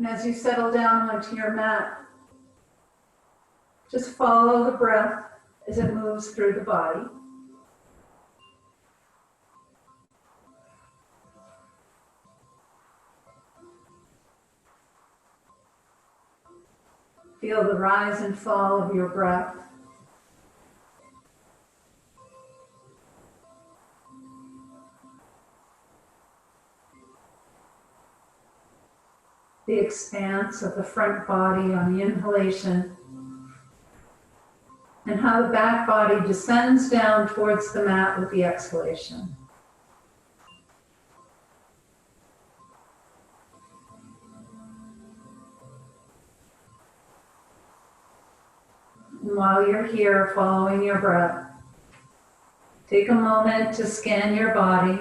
And as you settle down onto your mat, just follow the breath as it moves through the body. Feel the rise and fall of your breath. The expanse of the front body on the inhalation, and how the back body descends down towards the mat with the exhalation. And while you're here following your breath, take a moment to scan your body.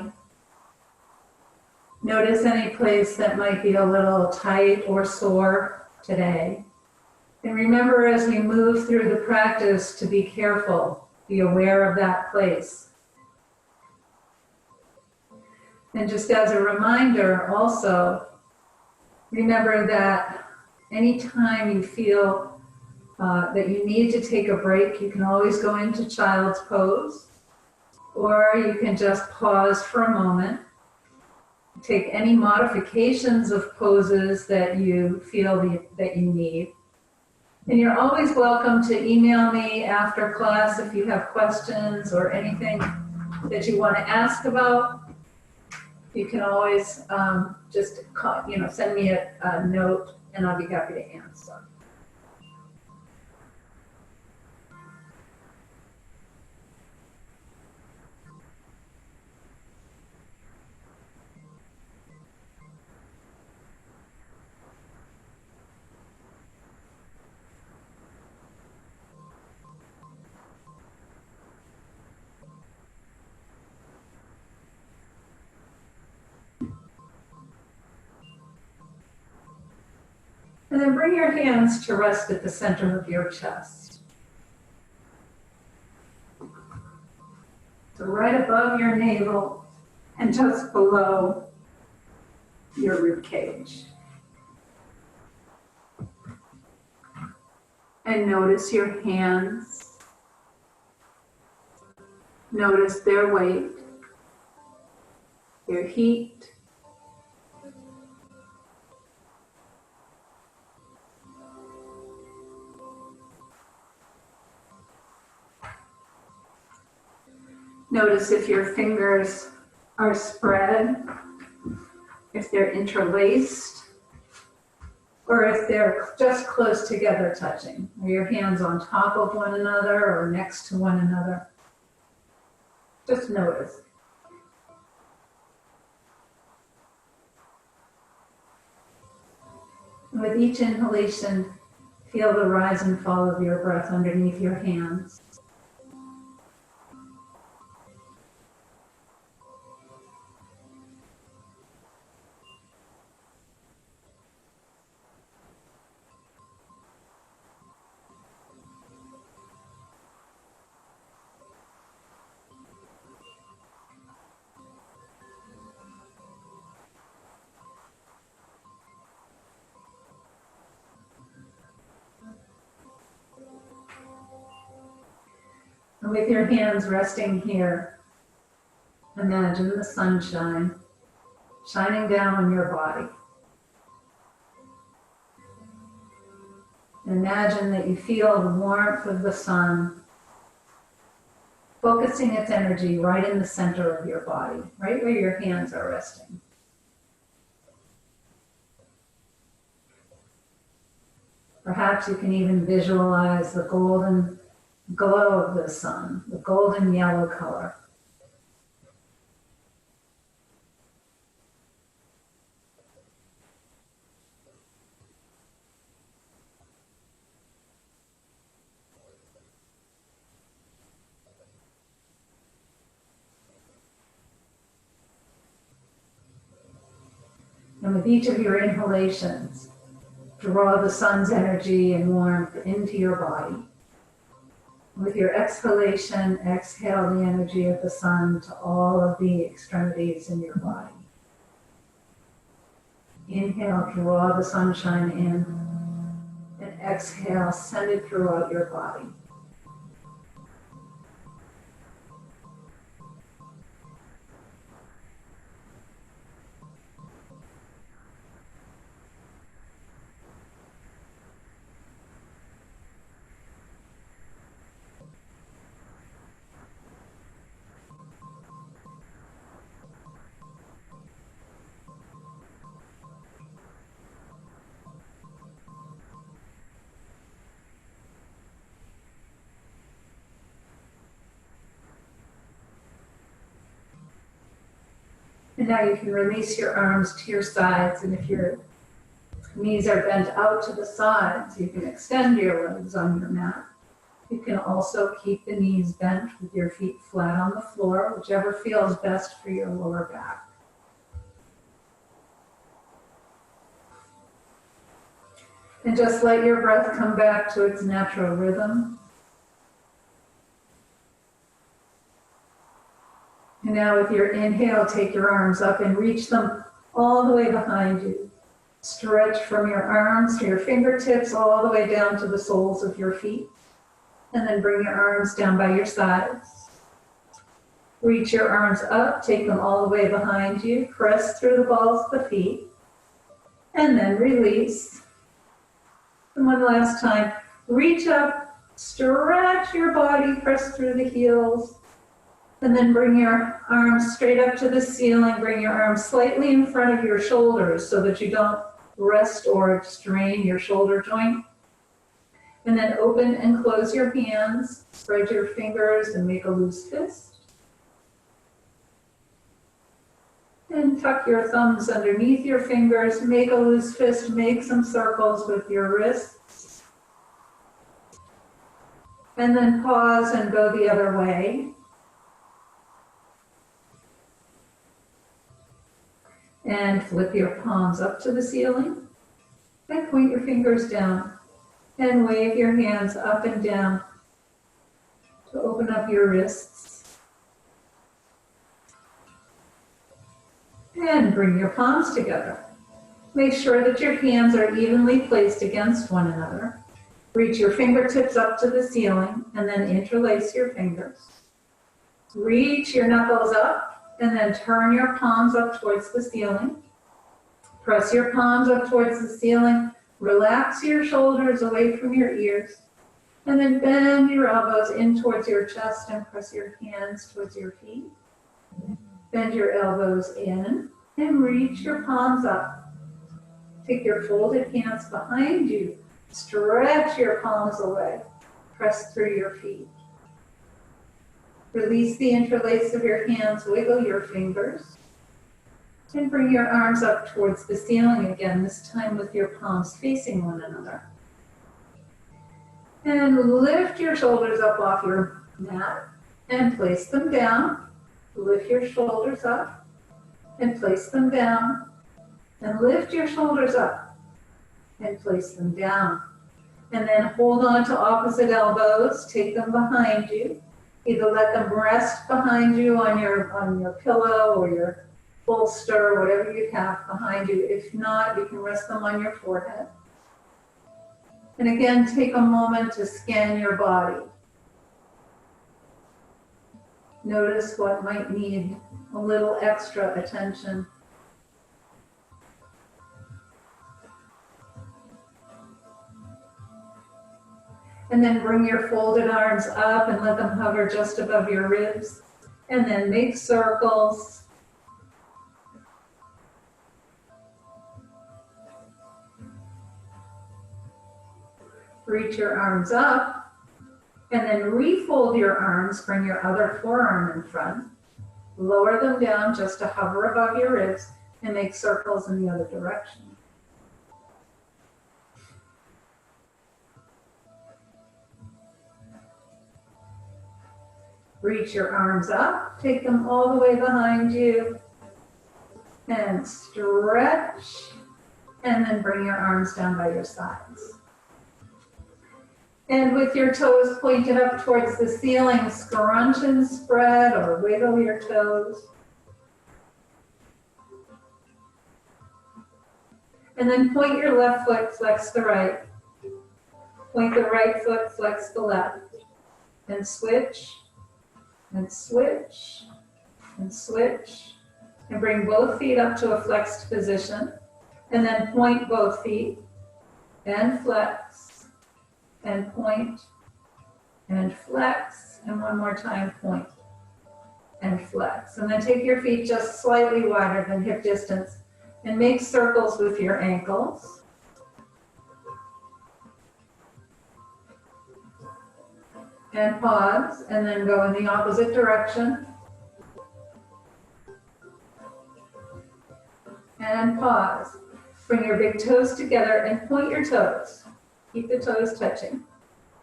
Notice any place that might be a little tight or sore today. And remember, as we move through the practice, to be careful, be aware of that place. And just as a reminder also, remember that anytime you feel that you need to take a break, you can always go into child's pose, or you can just pause for a moment. Take any modifications of poses that you feel that you need. And you're always welcome to email me after class if you have questions or anything that you want to ask about. You can always just call, send me a note, and I'll be happy to answer. And then bring your hands to rest at the center of your chest. So right above your navel and just below your rib cage. And notice your hands. Notice their weight, their heat. Notice if your fingers are spread, if they're interlaced, or if they're just close together touching. Are your hands on top of one another or next to one another? Just notice. And with each inhalation, feel the rise and fall of your breath underneath your hands. And with your hands resting here, imagine the sunshine shining down on your body. Imagine that you feel the warmth of the sun focusing its energy right in the center of your body, right where your hands are resting. Perhaps you can even visualize the golden glow of the sun, the golden yellow color. And with each of your inhalations, draw the sun's energy and warmth into your body. With your exhalation, exhale the energy of the sun to all of the extremities in your body. Inhale, draw the sunshine in. And exhale, send it throughout your body. And now you can release your arms to your sides, and if your knees are bent out to the sides, you can extend your legs on your mat. You can also keep the knees bent with your feet flat on the floor, whichever feels best for your lower back. And just let your breath come back to its natural rhythm. And now with your inhale, take your arms up and reach them all the way behind you. Stretch from your arms to your fingertips all the way down to the soles of your feet. And then bring your arms down by your sides. Reach your arms up, take them all the way behind you. Press through the balls of the feet. And then release. And one last time, reach up, stretch your body, press through the heels. And then bring your arms straight up to the ceiling. Bring your arms slightly in front of your shoulders so that you don't rest or strain your shoulder joint. And then open and close your hands. Spread your fingers and make a loose fist. And tuck your thumbs underneath your fingers. Make a loose fist. Make some circles with your wrists. And then pause and go the other way. And flip your palms up to the ceiling. And point your fingers down. And wave your hands up and down to open up your wrists. And bring your palms together. Make sure that your hands are evenly placed against one another. Reach your fingertips up to the ceiling and then interlace your fingers. Reach your knuckles up. And then turn your palms up towards the ceiling. Press your palms up towards the ceiling. Relax your shoulders away from your ears. And then bend your elbows in towards your chest and press your hands towards your feet. Bend your elbows in and reach your palms up. Take your folded hands behind you. Stretch your palms away. Press through your feet. Release the interlace of your hands, wiggle your fingers, and bring your arms up towards the ceiling again, this time with your palms facing one another. And lift your shoulders up off your mat and place them down. Lift your shoulders up and place them down. And lift your shoulders up and place them down. And then hold on to opposite elbows, take them behind you. Either let them rest behind you on your pillow or your bolster, or whatever you have behind you. If not, you can rest them on your forehead. And again, take a moment to scan your body. Notice what might need a little extra attention. And then bring your folded arms up and let them hover just above your ribs. And then make circles. Reach your arms up. And then refold your arms. Bring your other forearm in front. Lower them down just to hover above your ribs. And make circles in the other direction. Reach your arms up, take them all the way behind you, and stretch, and then bring your arms down by your sides. And with your toes pointed up towards the ceiling, scrunch and spread or wiggle your toes. And then point your left foot, flex the right. Point the right foot, flex the left. And switch, and switch, and switch. And bring both feet up to a flexed position. And then point both feet, and flex, and point, and flex. And one more time, point, and flex. And then take your feet just slightly wider than hip distance and make circles with your ankles. And pause, and then go in the opposite direction. And pause. Bring your big toes together and point your toes. Keep the toes touching.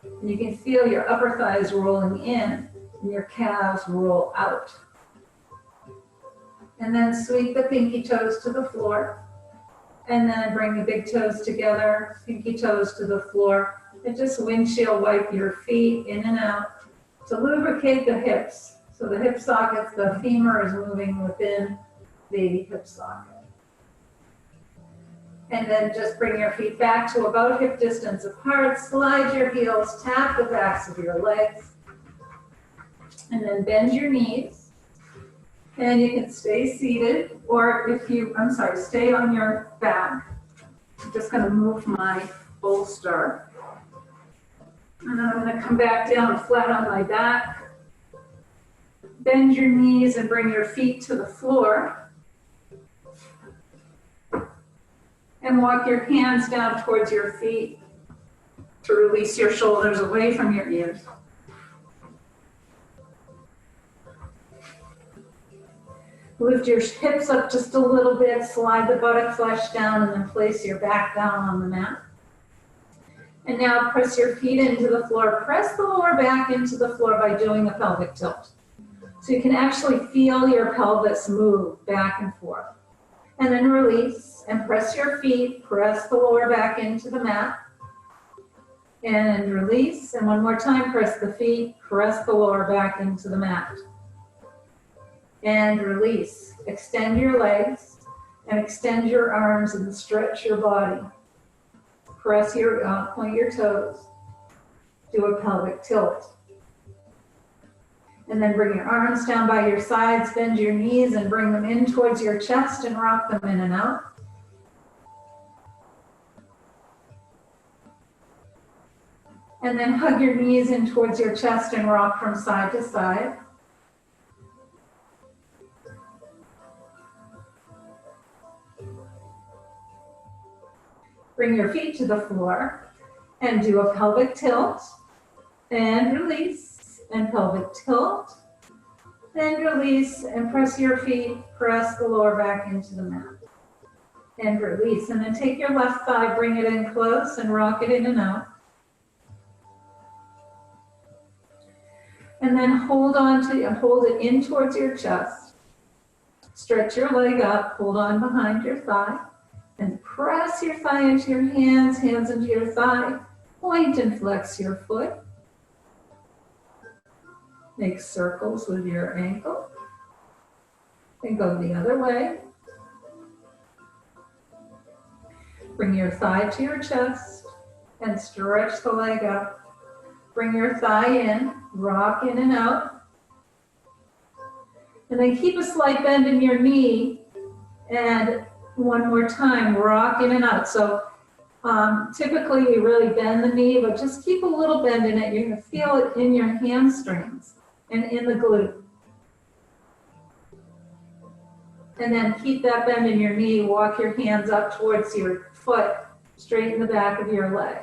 And you can feel your upper thighs rolling in and your calves roll out. And then sweep the pinky toes to the floor. And then bring the big toes together, pinky toes to the floor. And just windshield wipe your feet in and out to lubricate the hips. So the hip sockets, the femur is moving within the hip socket. And then just bring your feet back to about hip distance apart. Slide your heels, tap the backs of your legs. And then bend your knees. And you can stay seated, or if you, stay on your back. I'm just gonna move my bolster. And then I'm gonna come back down flat on my back. Bend your knees and bring your feet to the floor. And walk your hands down towards your feet to release your shoulders away from your ears. Lift your hips up just a little bit, slide the buttock flesh down, and then place your back down on the mat. And now press your feet into the floor. Press the lower back into the floor by doing a pelvic tilt. So you can actually feel your pelvis move back and forth. And then release and press your feet, press the lower back into the mat. And release, and one more time, press the feet, press the lower back into the mat. And release. Extend your legs and extend your arms and stretch your body. Press your, point your toes. Do a pelvic tilt. And then bring your arms down by your sides, bend your knees and bring them in towards your chest and rock them in and out. And then hug your knees in towards your chest and rock from side to side. Bring your feet to the floor and do a pelvic tilt and release. And pelvic tilt, and release, and press your feet, press the lower back into the mat, and release. And then take your left thigh, bring it in close, and rock it in and out. And then hold it in towards your chest. Stretch your leg up, hold on behind your thigh, and press your thigh into your hands, hands into your thigh. Point and flex your foot. Make circles with your ankle. And go the other way. Bring your thigh to your chest and stretch the leg up. Bring your thigh in, rock in and out. And then keep a slight bend in your knee. And one more time, rock in and out. So typically we really bend the knee, but just keep a little bend in it. You're going to feel it in your hamstrings and in the glute. And then keep that bend in your knee, walk your hands up towards your foot, straighten the back of your leg.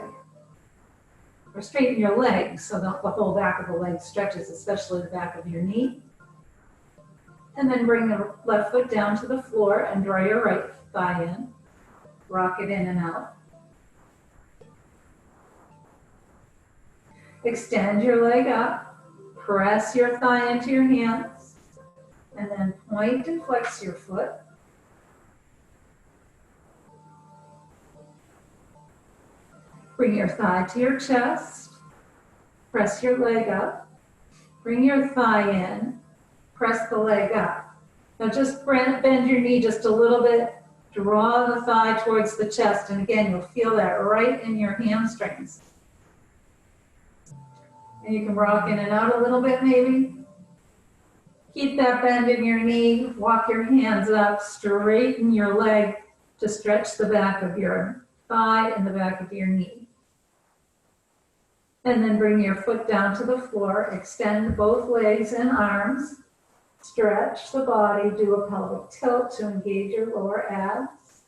Or straighten your legs so the whole back of the leg stretches, especially the back of your knee. And then bring the left foot down to the floor and draw your right thigh in. Rock it in and out. Extend your leg up. Press your thigh into your hands, and then point and flex your foot. Bring your thigh to your chest, press your leg up, bring your thigh in, press the leg up. Now just bend your knee just a little bit, Draw the thigh towards the chest, and again, you'll feel that right in your hamstrings. And you can rock in and out a little bit maybe. Keep that bend in your knee, walk your hands up, straighten your leg to stretch the back of your thigh and the back of your knee. And then bring your foot down to the floor, extend both legs and arms, stretch the body, do a pelvic tilt to engage your lower abs.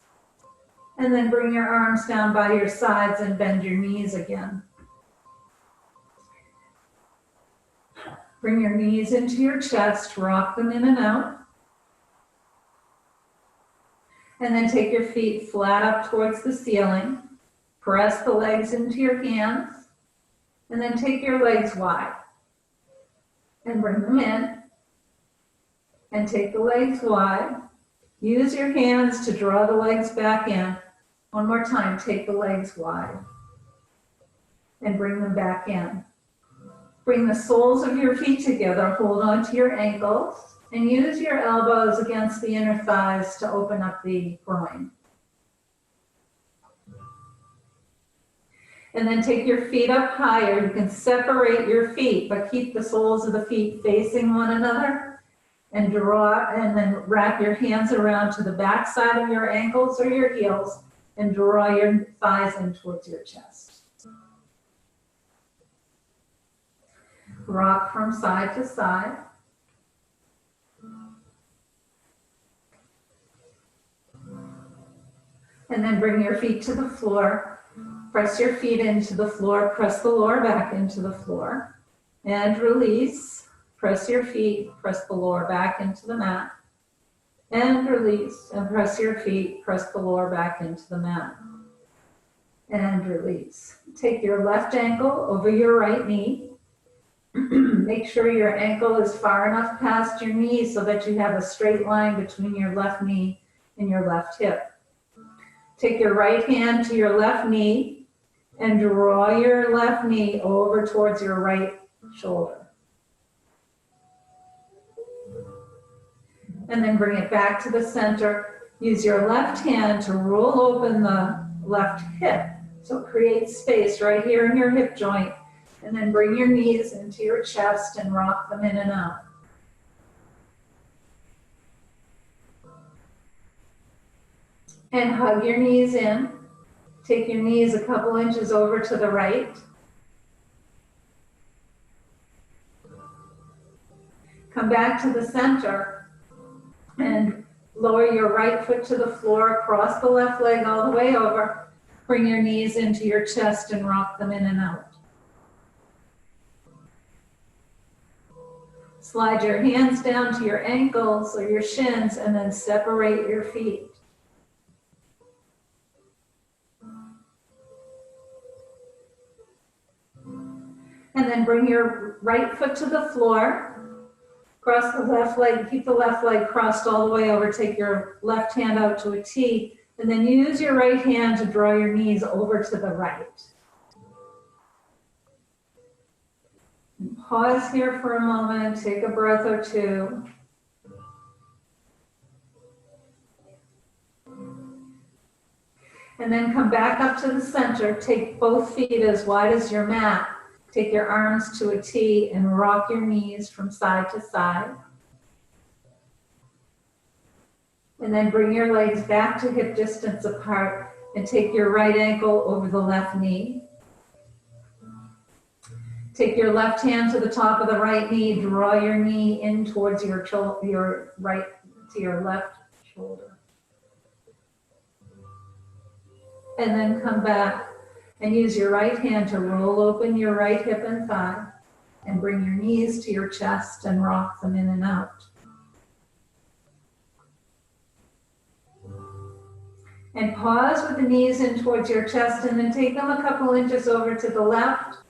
And then bring your arms down by your sides and bend your knees again. Bring your knees into your chest, rock them in and out. And then take your feet flat up towards the ceiling. Press the legs into your hands. And then take your legs wide. And bring them in. And take the legs wide. Use your hands to draw the legs back in. One more time, take the legs wide. And bring them back in. Bring the soles of your feet together, hold on to your ankles, and use your elbows against the inner thighs to open up the groin. And then take your feet up higher. You can separate your feet, but keep the soles of the feet facing one another. And draw, and then wrap your hands around to the back side of your ankles or your heels, and draw your thighs in towards your chest. Rock from side to side. And then bring your feet to the floor. Press your feet into the floor. Press the lower back into the floor. And release. Press your feet. Press the lower back into the mat. And release. And press your feet. Press the lower back into the mat. And release. Take your left ankle over your right knee. Make sure your ankle is far enough past your knee so that you have a straight line between your left knee and your left hip. Take your right hand to your left knee and draw your left knee over towards your right shoulder. And then bring it back to the center. Use your left hand to roll open the left hip. So create space right here in your hip joint. And then bring your knees into your chest and rock them in and out. And hug your knees in. Take your knees a couple inches over to the right. Come back to the center and lower your right foot to the floor, cross the left leg all the way over. Bring your knees into your chest and rock them in and out. Slide your hands down to your ankles or your shins and then separate your feet. And then bring your right foot to the floor. Cross the left leg, keep the left leg crossed all the way over. Take your left hand out to a T. And then use your right hand to draw your knees over to the right. And pause here for a moment, take a breath or two. And then come back up to the center. Take both feet as wide as your mat. Take your arms to a T and rock your knees from side to side. And then bring your legs back to hip distance apart and take your right ankle over the left knee. Take your left hand to the top of the right knee, draw your knee in towards your right to your left shoulder. And then come back and use your right hand to roll open your right hip and thigh and bring your knees to your chest and rock them in and out. And pause with the knees in towards your chest and then take them a couple inches over to the left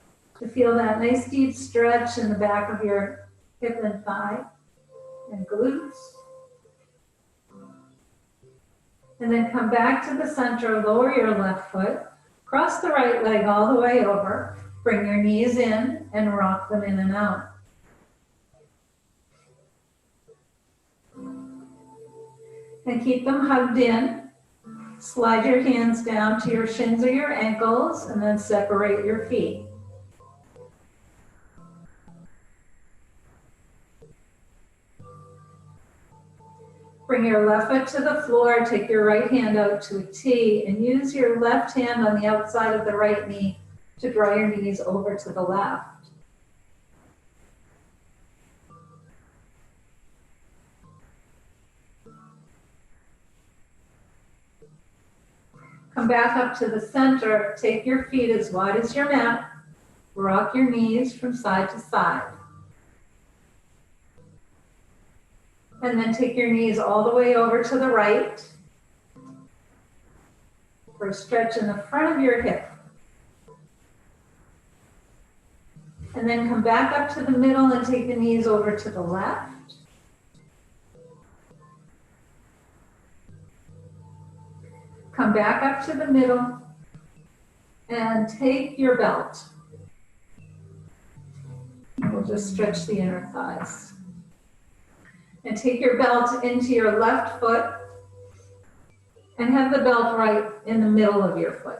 to feel that nice deep stretch in the back of your hip and thigh and glutes. And then come back to the center, lower your left foot, cross the right leg all the way over, bring your knees in and rock them in and out. And keep them hugged in. Slide your hands down to your shins or your ankles and then separate your feet. Bring your left foot to the floor, take your right hand out to a T, and use your left hand on the outside of the right knee to draw your knees over to the left. Come back up to the center, take your feet as wide as your mat, rock your knees from side to side. And then take your knees all the way over to the right for a stretch in the front of your hip. And then come back up to the middle and take the knees over to the left. Come back up to the middle and take your belt. We'll just stretch the inner thighs. And take your belt into your left foot and have the belt right in the middle of your foot.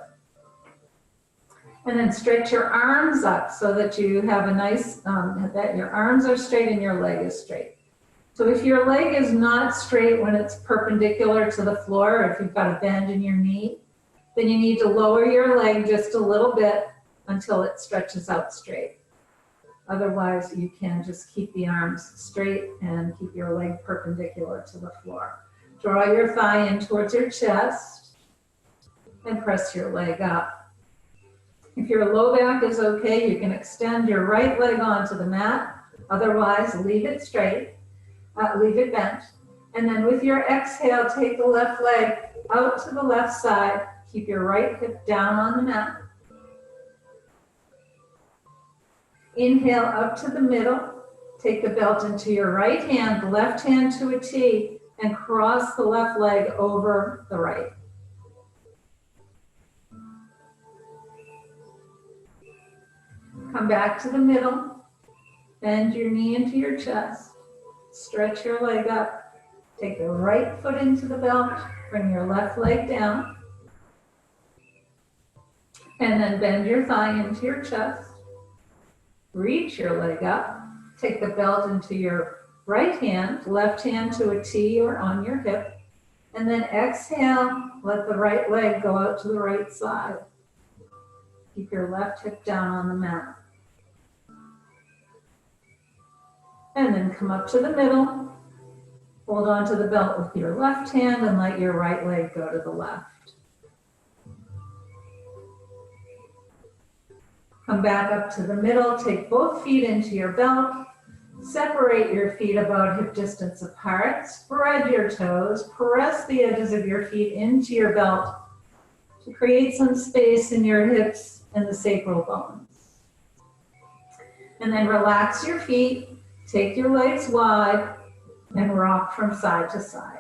And then stretch your arms up so that you have a nice, that your arms are straight and your leg is straight. So if your leg is not straight when it's perpendicular to the floor, or if you've got a bend in your knee, then you need to lower your leg just a little bit until it stretches out straight. Otherwise, you can just keep the arms straight and keep your leg perpendicular to the floor. Draw your thigh in towards your chest and press your leg up. If your low back is okay, you can extend your right leg onto the mat. Otherwise, leave it straight, leave it bent. And then with your exhale, take the left leg out to the left side. Keep your right hip down on the mat. Inhale up to the middle, take the belt into your right hand, the left hand to a T, and cross the left leg over the right. Come back to the middle, bend your knee into your chest, stretch your leg up, take the right foot into the belt, bring your left leg down, and then bend your thigh into your chest. Reach your leg up, take the belt into your right hand, left hand to a T or on your hip, and then exhale, let the right leg go out to the right side. Keep your left hip down on the mat. And then come up to the middle, hold on to the belt with your left hand and let your right leg go to the left. Come back up to the middle, take both feet into your belt, separate your feet about hip distance apart, spread your toes, press the edges of your feet into your belt to create some space in your hips and the sacral bones. And then relax your feet, take your legs wide, and rock from side to side.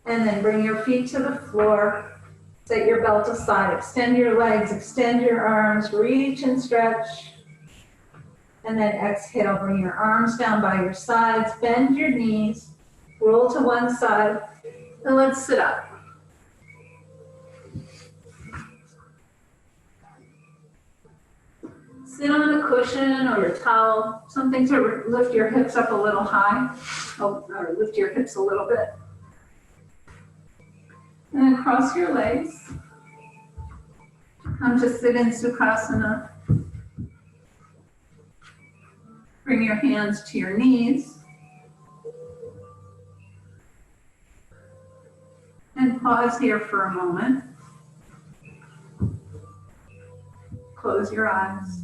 And then bring your feet to the floor, set your belt aside, extend your legs, extend your arms, reach and stretch. And then exhale, bring your arms down by your sides, bend your knees, roll to one side, and let's sit up. Sit on a cushion or your towel, something to lift your hips up a little high, or lift your hips a little bit. And then cross your legs. Come to sit in Sukhasana. Bring your hands to your knees. And pause here for a moment. Close your eyes.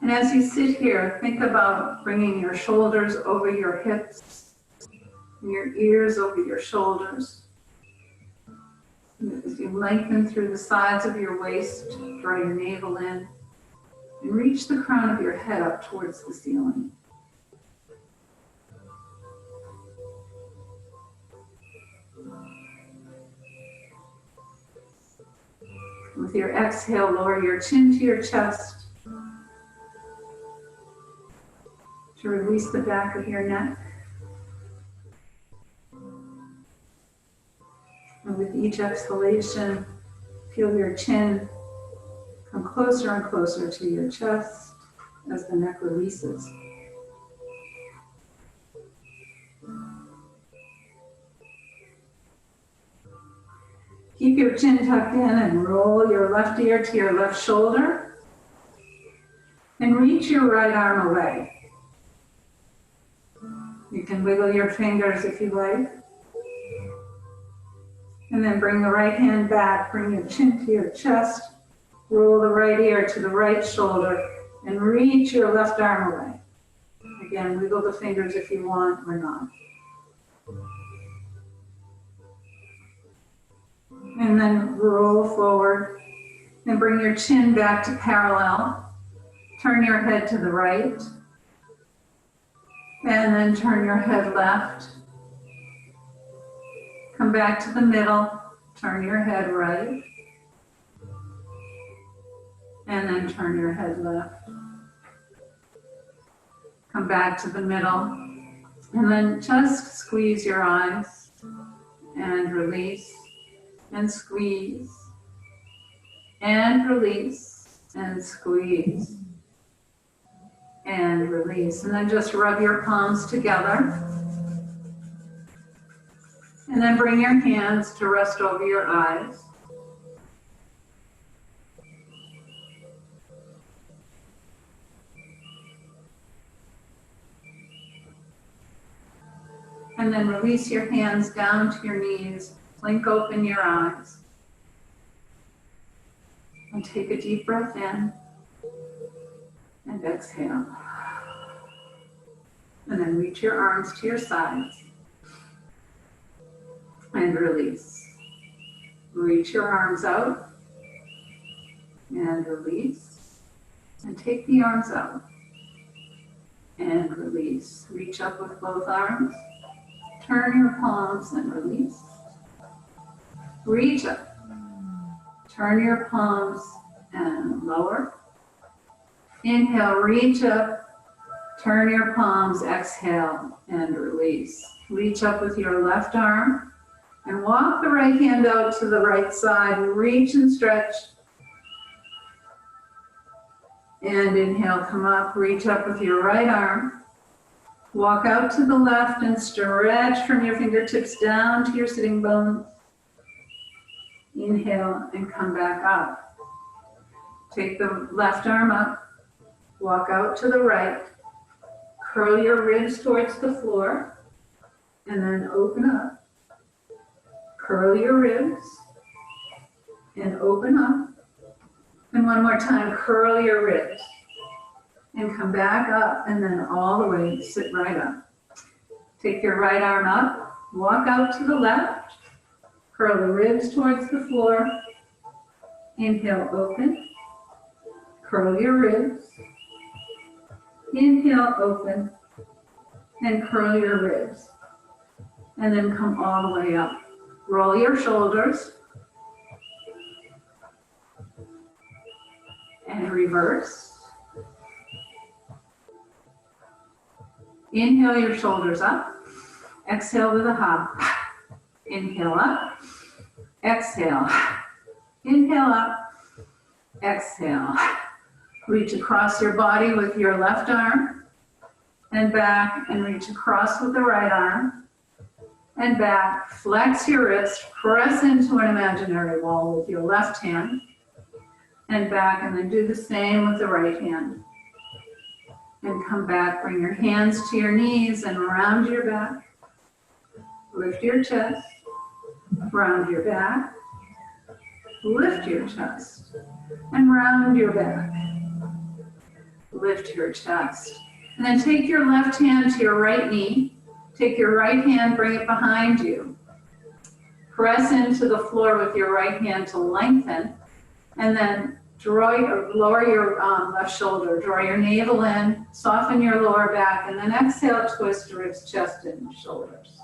And as you sit here, think about bringing your shoulders over your hips, and your ears over your shoulders. As you lengthen through the sides of your waist, draw your navel in, and reach the crown of your head up towards the ceiling. With your exhale, lower your chin to your chest to release the back of your neck. And with each exhalation, feel your chin come closer and closer to your chest as the neck releases. Keep your chin tucked in and roll your left ear to your left shoulder. And reach your right arm away. You can wiggle your fingers if you like. And then bring the right hand back, bring your chin to your chest, roll the right ear to the right shoulder, and reach your left arm away. Again, wiggle the fingers if you want or not. And then roll forward and bring your chin back to parallel. Turn your head to the right. And then turn your head left. Come back to the middle. Turn your head right. And then turn your head left. Come back to the middle. And then just squeeze your eyes and release. And squeeze, and release, and squeeze, and release. And then just rub your palms together. And then bring your hands to rest over your eyes. And then release your hands down to your knees. Blink open your eyes. And take a deep breath in. And exhale. And then reach your arms to your sides. And release. Reach your arms out. And release. And take the arms out. And release. Reach up with both arms. Turn your palms and release. Reach up. Turn your palms and lower. Inhale, reach up. Turn your palms, exhale, and release. Reach up with your left arm and walk the right hand out to the right side. Reach and stretch. And inhale, come up, reach up with your right arm. Walk out to the left and stretch from your fingertips down to your sitting bones. Inhale and come back up. Take the left arm up, walk out to the right, curl your ribs towards the floor, and then open up. Curl your ribs and open up. And one more time, curl your ribs and come back up and then all the way, sit right up. Take your right arm up, walk out to the left, curl the ribs towards the floor. Inhale, open. Curl your ribs. Inhale, open. And curl your ribs. And then come all the way up. Roll your shoulders. And reverse. Inhale your shoulders up. Exhale with a hop. Inhale up. Exhale. Inhale up. Exhale. Reach across your body with your left arm and back, and reach across with the right arm and back. Flex your wrist, press into an imaginary wall with your left hand and back, and then do the same with the right hand. And come back, bring your hands to your knees and round your back. Lift your chest, round your back, lift your chest, and round your back. Lift your chest. And then take your left hand to your right knee. Take your right hand, bring it behind you. Press into the floor with your right hand to lengthen. And then lower your left shoulder. Draw your navel in, soften your lower back, and then exhale, twist ribs, chest, and shoulders.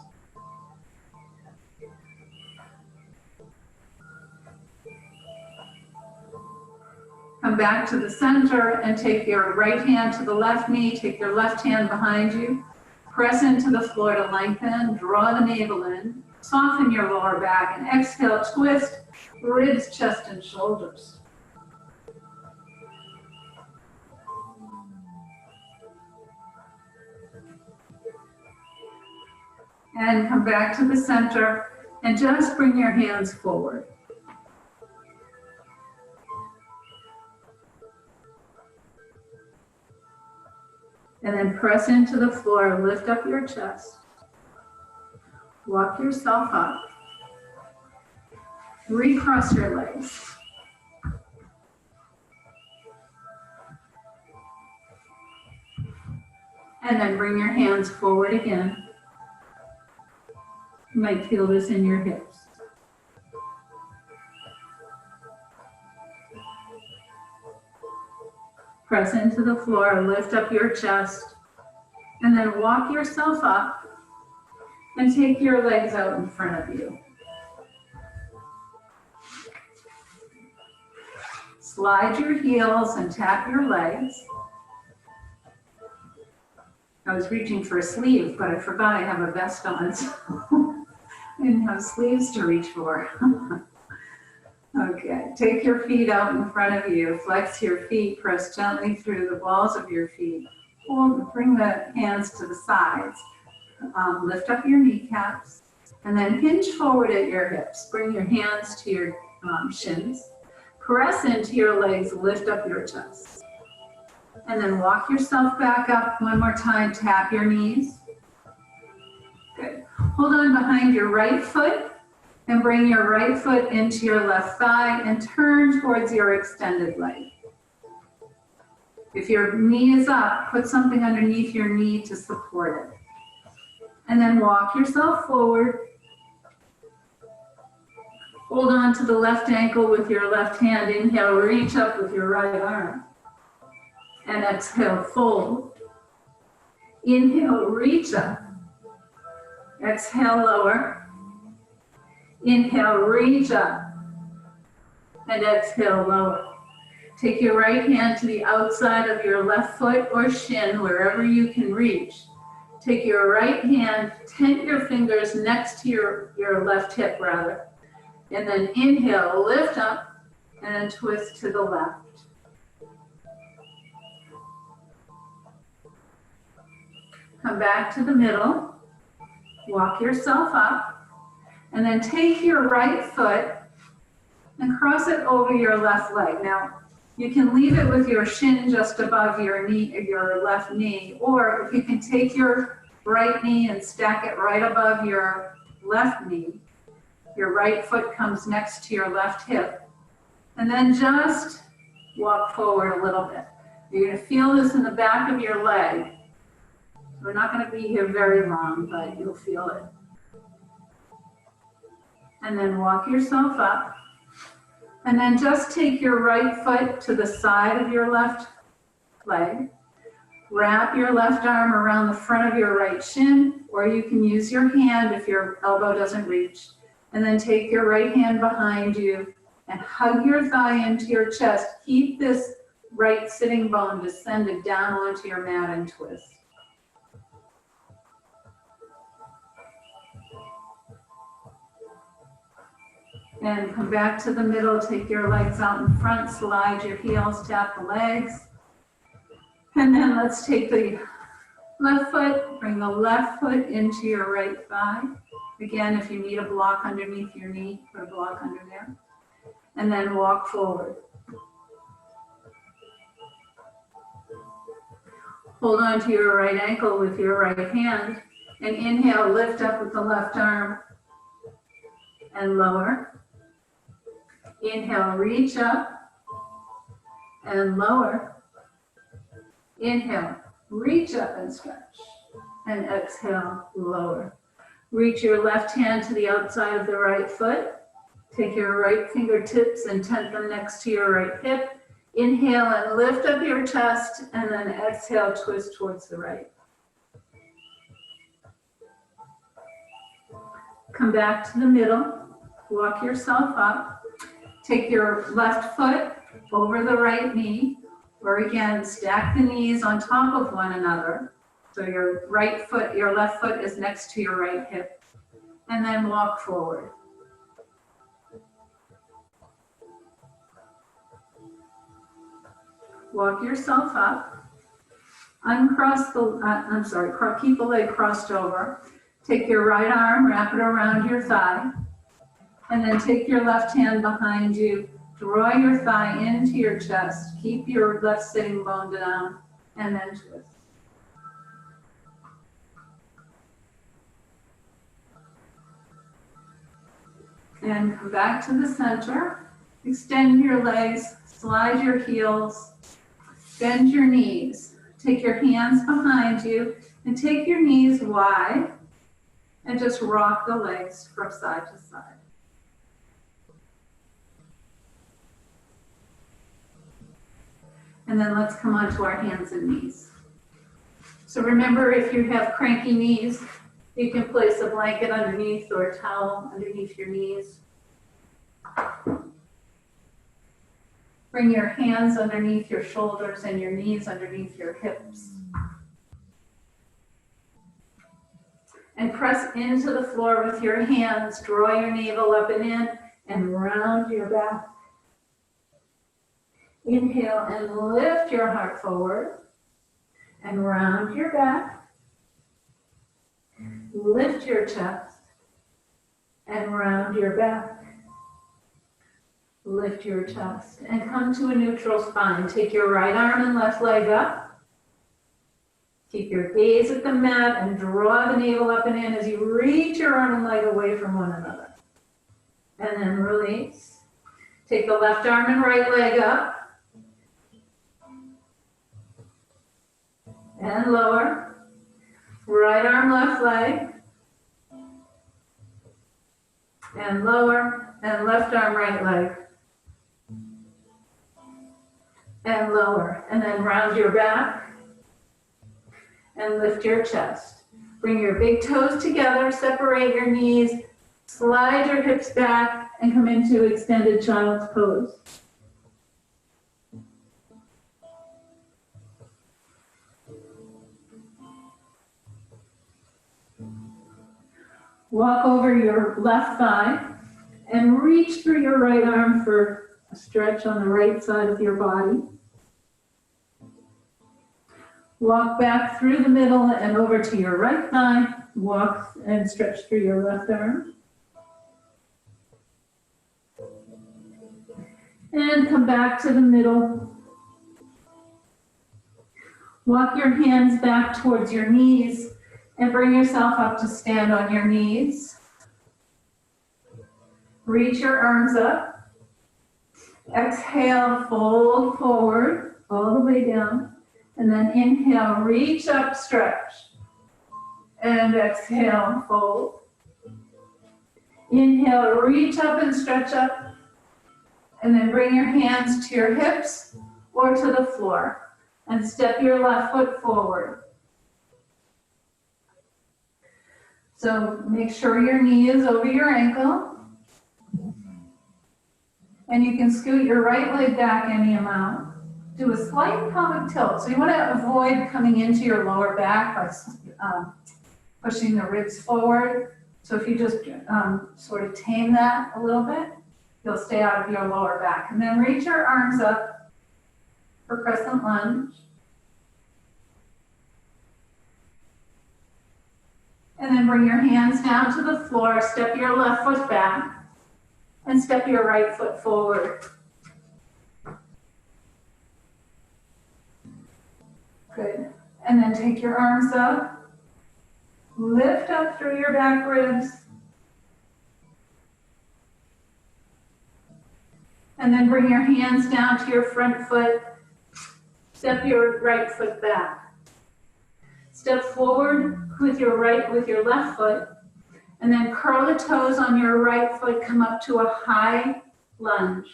Come back to the center and take your right hand to the left knee, take your left hand behind you, press into the floor to lengthen, draw the navel in, soften your lower back, and exhale, twist, ribs, chest, and shoulders. And come back to the center and just bring your hands forward. And then press into the floor, lift up your chest. Walk yourself up. Recross your legs. And then bring your hands forward again. You might feel this in your hips. Press into the floor, lift up your chest, and then walk yourself up and take your legs out in front of you. Slide your heels and tap your legs. I was reaching for a sleeve, but I forgot I have a vest on, so I didn't have sleeves to reach for. Okay, take your feet out in front of you, flex your feet, press gently through the balls of your feet. Bring the hands to the sides, lift up your kneecaps, and then hinge forward at your hips. Bring your hands to your shins, press into your legs, lift up your chest. And then walk yourself back up one more time, tap your knees. Good. Hold on behind your right foot and bring your right foot into your left thigh and turn towards your extended leg. If your knee is up, put something underneath your knee to support it. And then walk yourself forward. Hold on to the left ankle with your left hand. Inhale, reach up with your right arm. And exhale, fold. Inhale, reach up. Exhale, lower. Inhale, reach up. And exhale, lower. Take your right hand to the outside of your left foot or shin, wherever you can reach. Take your right hand, tent your fingers next to your left hip, rather. And then inhale, lift up, and then twist to the left. Come back to the middle, walk yourself up, and then take your right foot and cross it over your left leg. Now, you can leave it with your shin just above your knee, your left knee, or if you can take your right knee and stack it right above your left knee, your right foot comes next to your left hip, and then just walk forward a little bit. You're going to feel this in the back of your leg. We're not going to be here very long, but you'll feel it. And then walk yourself up. And then just take your right foot to the side of your left leg. Wrap your left arm around the front of your right shin, or you can use your hand if your elbow doesn't reach. And then take your right hand behind you and hug your thigh into your chest. Keep this right sitting bone descended down onto your mat and twist. And come back to the middle, take your legs out in front, slide your heels, tap the legs. And then let's take the left foot, bring the left foot into your right thigh. Again, if you need a block underneath your knee, put a block under there. And then walk forward. Hold on to your right ankle with your right hand. And inhale, lift up with the left arm. And lower. Inhale, reach up and lower. Inhale, reach up and stretch. And exhale, lower. Reach your left hand to the outside of the right foot. Take your right fingertips and tent them next to your right hip. Inhale and lift up your chest, and then exhale, twist towards the right. Come back to the middle, walk yourself up. Take your left foot over the right knee, or again, stack the knees on top of one another. So your left foot is next to your right hip, and then walk forward. Walk yourself up. Keep the leg crossed over. Take your right arm, wrap it around your thigh, and then take your left hand behind you. Draw your thigh into your chest. Keep your left sitting bone down, and then twist. And come back to the center. Extend your legs, slide your heels, bend your knees. Take your hands behind you and take your knees wide and just rock the legs from side to side. And then let's come onto our hands and knees. So remember, if you have cranky knees, you can place a blanket underneath or a towel underneath your knees. Bring your hands underneath your shoulders and your knees underneath your hips. And press into the floor with your hands. Draw your navel up and in and round your back. Inhale and lift your heart forward and round your back. Lift your chest and round your back. Lift your chest and come to a neutral spine. Take your right arm and left leg up. Keep your gaze at the mat and draw the navel up and in as you reach your arm and leg away from one another. And then release. Take the left arm and right leg up. And lower. Right arm, left leg. And lower. And left arm, right leg. And lower. And then round your back. And lift your chest. Bring your big toes together. Separate your knees. Slide your hips back and come into extended child's pose. Walk over your left thigh and reach through your right arm for a stretch on the right side of your body. Walk back through the middle and over to your right thigh. Walk and stretch through your left arm. And come back to the middle. Walk your hands back towards your knees and bring yourself up to stand on your knees. Reach your arms up. Exhale, fold forward all the way down. And then inhale, reach up, stretch. And exhale, fold. Inhale, reach up and stretch up. And then bring your hands to your hips or to the floor. And step your left foot forward. So make sure your knee is over your ankle. And you can scoot your right leg back any amount. Do a slight pelvic tilt. So you want to avoid coming into your lower back by pushing the ribs forward. So if you just sort of tame that a little bit, you'll stay out of your lower back. And then reach your arms up for crescent lunge. And then bring your hands down to the floor, step your left foot back, and step your right foot forward. Good. And then take your arms up, lift up through your back ribs, and then bring your hands down to your front foot, step your right foot back. Step forward with your left foot, and then curl the toes on your right foot, come up to a high lunge.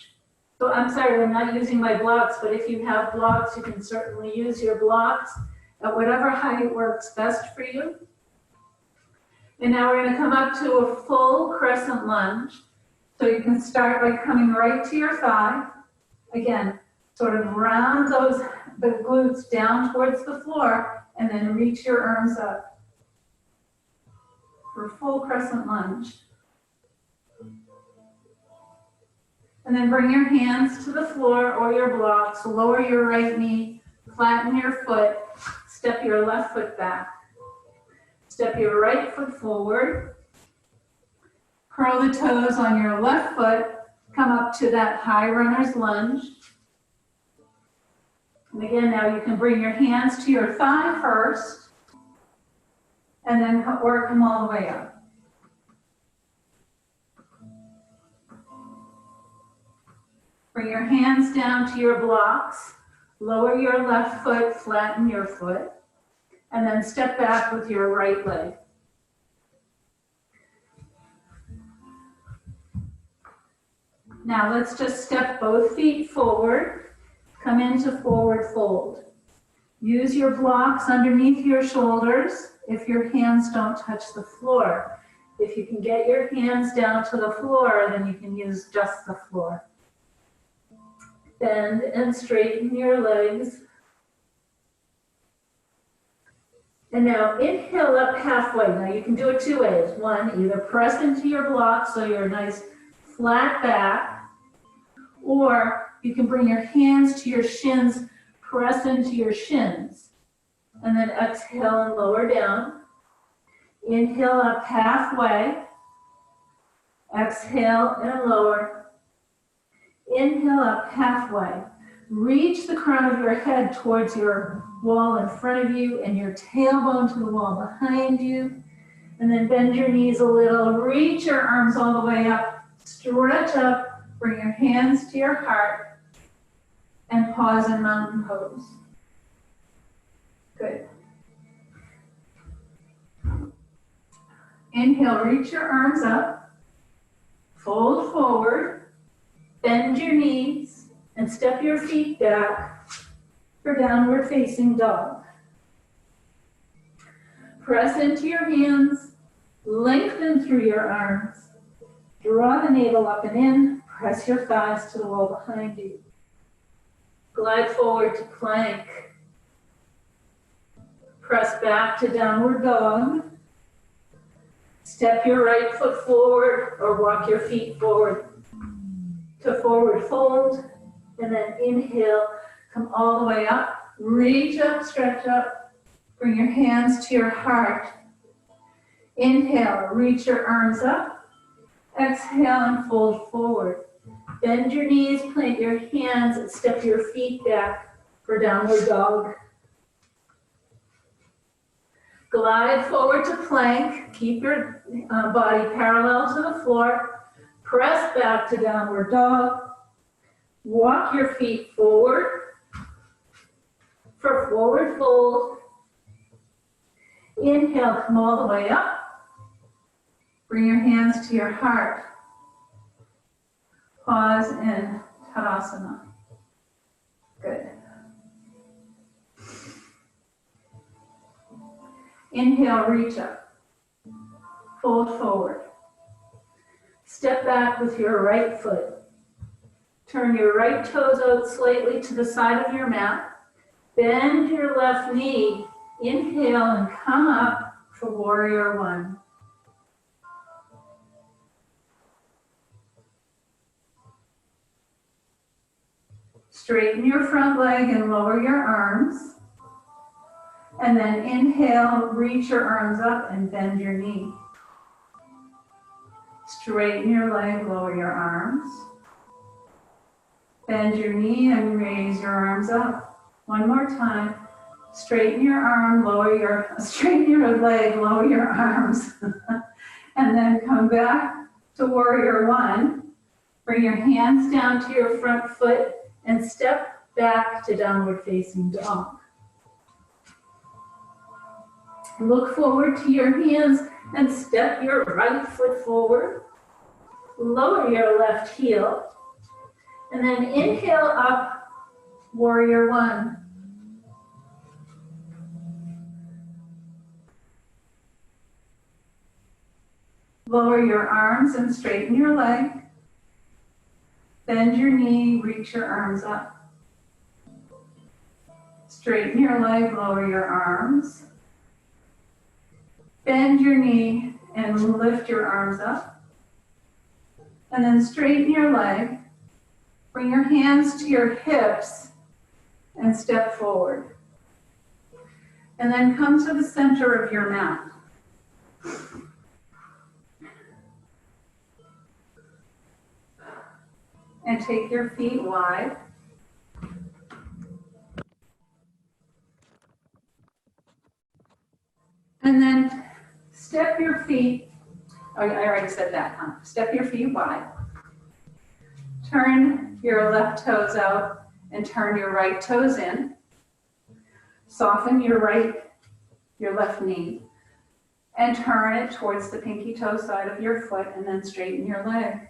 So I'm sorry, I'm not using my blocks, but if you have blocks, you can certainly use your blocks at whatever height works best for you. And now we're going to come up to a full crescent lunge. So you can start by coming right to your thigh. Again, Sort of round the glutes down towards the floor, and then reach your arms up for full crescent lunge. And then bring your hands to the floor or your blocks, lower your right knee, flatten your foot, step your left foot back. Step your right foot forward, curl the toes on your left foot, come up to that high runner's lunge. And again, now you can bring your hands to your thigh first, and then work them all the way up. Bring your hands down to your blocks, lower your left foot, flatten your foot, and then step back with your right leg. Now let's just step both feet forward, come into forward fold. Use your blocks underneath your shoulders if your hands don't touch the floor. If you can get your hands down to the floor, then you can use just the floor. Bend and straighten your legs. And now inhale up halfway. Now you can do it two ways. One, either press into your blocks so you're nice flat back, or you can bring your hands to your shins, press into your shins, and then exhale and lower down. Inhale up halfway, exhale and lower. Inhale up halfway. Reach the crown of your head towards your wall in front of you and your tailbone to the wall behind you. And then bend your knees a little. Reach your arms all the way up. Stretch up. Bring your hands to your heart. And pause in mountain pose. Good. Inhale, reach your arms up. Fold forward. Bend your knees and step your feet back for downward facing dog. Press into your hands, lengthen through your arms, draw the navel up and in, press your thighs to the wall behind you. Glide forward to plank. Press back to downward dog. Step your right foot forward or walk your feet forward to forward fold, and then inhale, come all the way up, reach up, stretch up, bring your hands to your heart. Inhale, reach your arms up, exhale and fold forward. Bend your knees, plant your hands, and step your feet back for downward dog. Glide forward to plank, keep your body parallel to the floor. Press back to downward dog. Walk your feet forward for forward fold. Inhale, come all the way up. Bring your hands to your heart. Pause in Tadasana. Good. Inhale, reach up. Fold forward. Step back with your right foot. Turn your right toes out slightly to the side of your mat. Bend your left knee. Inhale and come up for warrior one. Straighten your front leg and lower your arms. And then inhale, reach your arms up and bend your knee. Straighten your leg, lower your arms. Bend your knee and raise your arms up. One more time. Straighten your arm, straighten your leg, lower your arms. And then come back to warrior one. Bring your hands down to your front foot and step back to downward facing dog. Look forward to your hands and step your right foot forward. Lower your left heel. And then inhale up, warrior one. Lower your arms and straighten your leg. Bend your knee, reach your arms up. Straighten your leg, lower your arms. Bend your knee and lift your arms up. And then straighten your leg. Bring your hands to your hips and step forward. And then come to the center of your mat. And take your feet wide. And then step your feet, oh, I already said that, huh? Step your feet wide. Turn your left toes out and turn your right toes in. Soften your left knee and turn it towards the pinky toe side of your foot and then straighten your leg.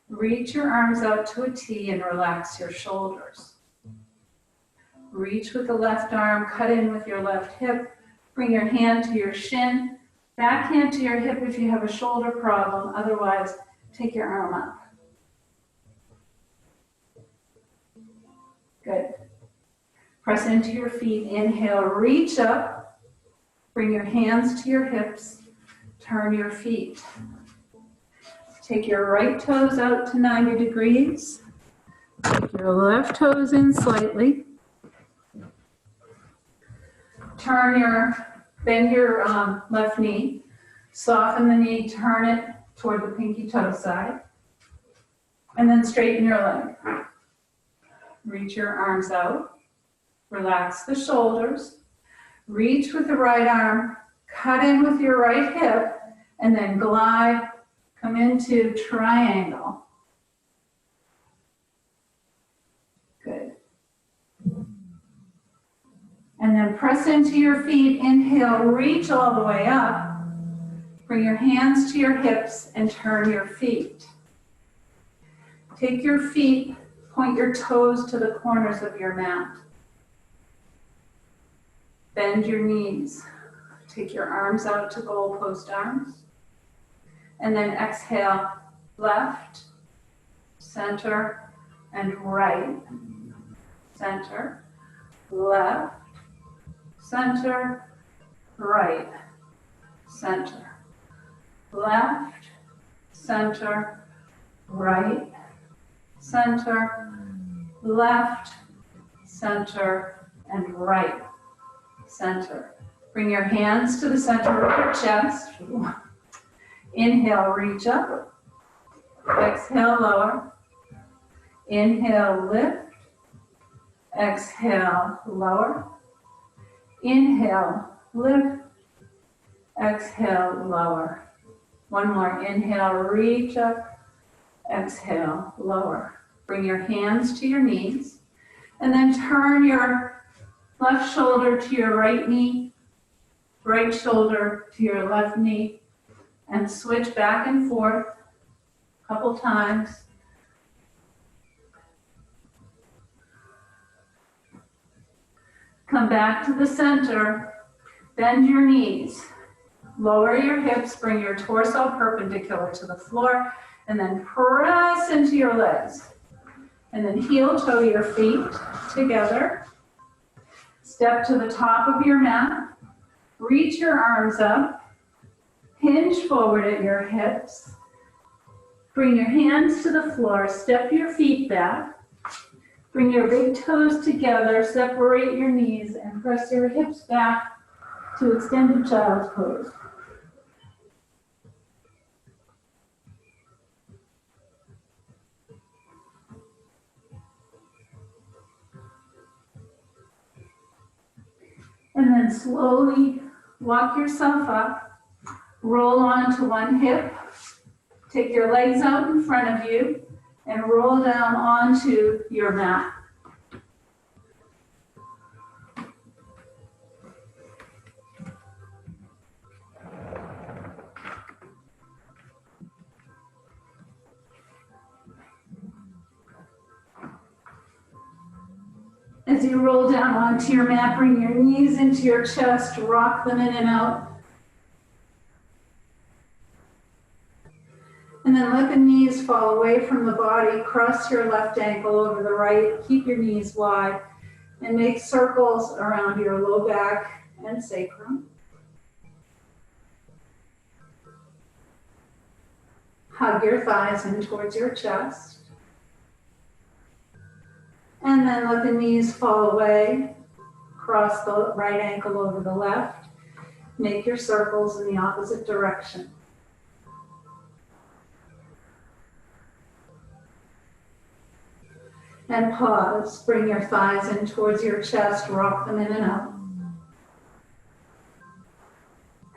Reach your arms out to a T and relax your shoulders. Reach with the left arm, cut in with your left hip. Bring your hand to your shin, back hand to your hip if you have a shoulder problem. Otherwise, take your arm up. Good. Press into your feet. Inhale, reach up. Bring your hands to your hips. Turn your feet. Take your right toes out to 90 degrees. Take your left toes in slightly. Bend your left knee, soften the knee, turn it toward the pinky toe side, and then straighten your leg. Reach your arms out, relax the shoulders, reach with the right arm, cut in with your right hip, and then glide, come into triangle. Good. And then press into your feet. Inhale, reach all the way up. Bring your hands to your hips and turn your feet. Take your feet, point your toes to the corners of your mat. Bend your knees. Take your arms out to goalpost arms. And then exhale, left, center, and right. Center, left, center, right, center, left, center, right, center, left, center, and right, center. Bring your hands to the center of your chest. Inhale, reach up. Exhale, lower. Inhale, lift. Exhale, lower. Inhale, lift. Exhale, lower. One more. Inhale, reach up. Exhale, lower. Bring your hands to your knees. And then turn your left shoulder to your right knee, right shoulder to your left knee, and switch back and forth a couple times. Come back to the center, bend your knees, lower your hips, bring your torso perpendicular to the floor, and then press into your legs. And then heel toe your feet together. Step to the top of your mat, reach your arms up, hinge forward at your hips, bring your hands to the floor, step your feet back, bring your big toes together, separate your knees, and press your hips back to extended child's pose. And then slowly walk yourself up, roll onto one hip, take your legs out in front of you, and roll down onto your mat. As you roll down onto your mat, bring your knees into your chest, rock them in and out. And then let the knees fall away from the body. Cross your left ankle over the right. Keep your knees wide. And make circles around your low back and sacrum. Hug your thighs in towards your chest. And then let the knees fall away. Cross the right ankle over the left. Make your circles in the opposite direction. And pause. Bring your thighs in towards your chest. Rock them in and out.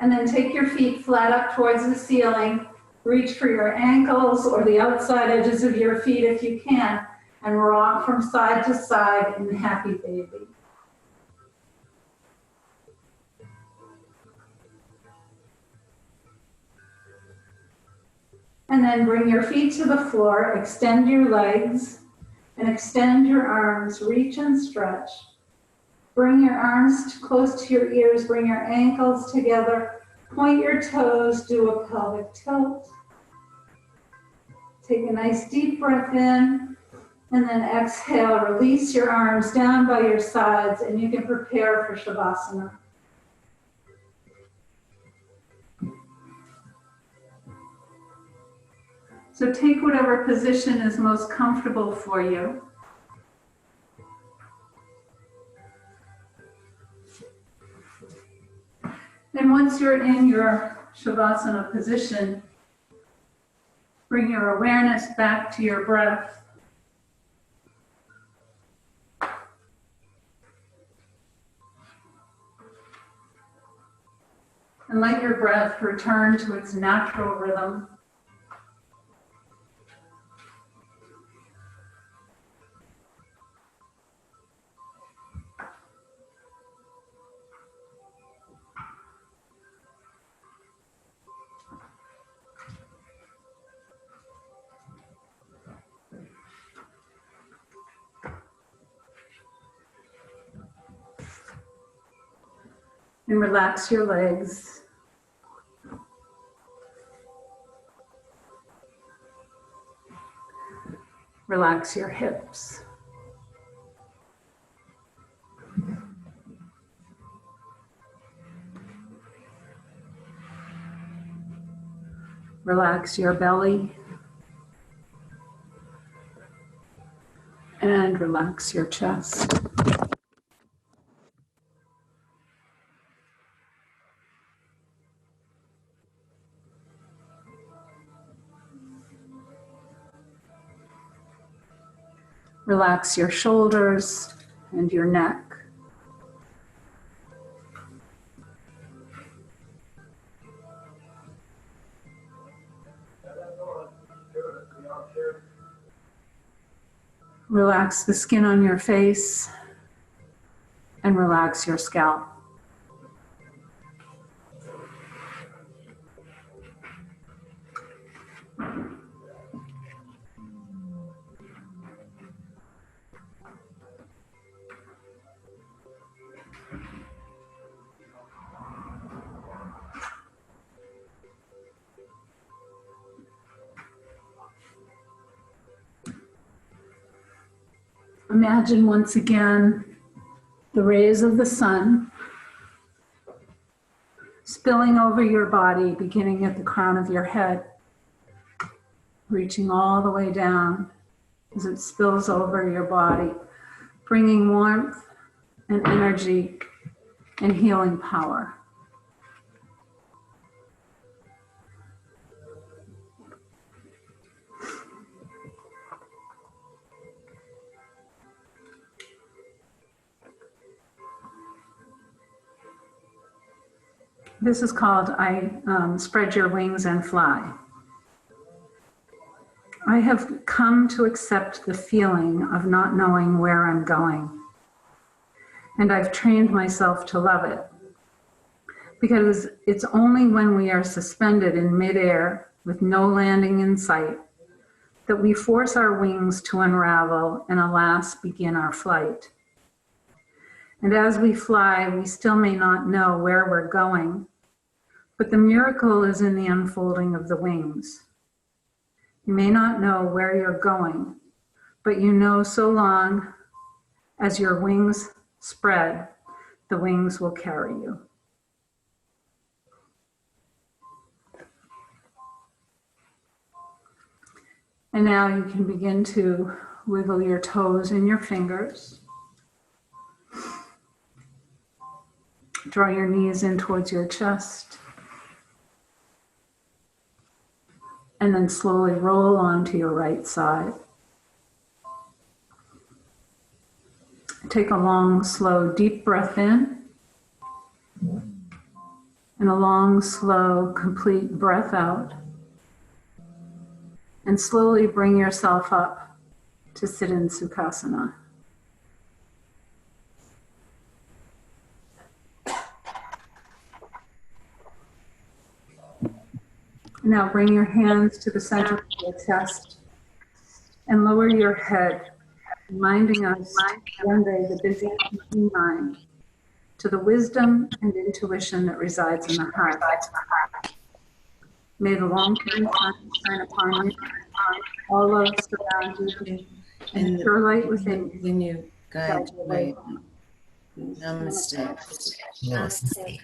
And then take your feet flat up towards the ceiling. Reach for your ankles or the outside edges of your feet if you can. And rock from side to side in happy baby. And then bring your feet to the floor, extend your legs, and extend your arms, reach and stretch. Bring your arms close to your ears, bring your ankles together, point your toes, do a pelvic tilt. Take a nice deep breath in, and then exhale, release your arms down by your sides, and you can prepare for Shavasana. So take whatever position is most comfortable for you. Then once you're in your Shavasana position, bring your awareness back to your breath. And let your breath return to its natural rhythm. And relax your legs. Relax your hips. Relax your belly. And relax your chest. Relax your shoulders and your neck. Relax the skin on your face and relax your scalp. Imagine once again the rays of the sun spilling over your body, beginning at the crown of your head, reaching all the way down as it spills over your body, bringing warmth and energy and healing power. This is called Spread Your Wings and Fly. I have come to accept the feeling of not knowing where I'm going. And I've trained myself to love it. Because it's only when we are suspended in midair with no landing in sight that we force our wings to unravel and alas, begin our flight. And as we fly, we still may not know where we're going, but the miracle is in the unfolding of the wings. You may not know where you're going, but you know so long As your wings spread, the wings will carry you. And now you can begin to wiggle your toes and your fingers. Draw your knees in towards your chest. And then slowly roll onto your right side. Take a long, slow, deep breath in. And a long, slow, complete breath out. And slowly bring yourself up to sit in Sukhasana. Now bring your hands to the center of your chest and lower your head, reminding us one day the busy thinking mind to the wisdom and intuition that resides in the heart. May the long-term sun shine upon you, all love surround you, and the pure light within you guide your way. Namaste. Namaste.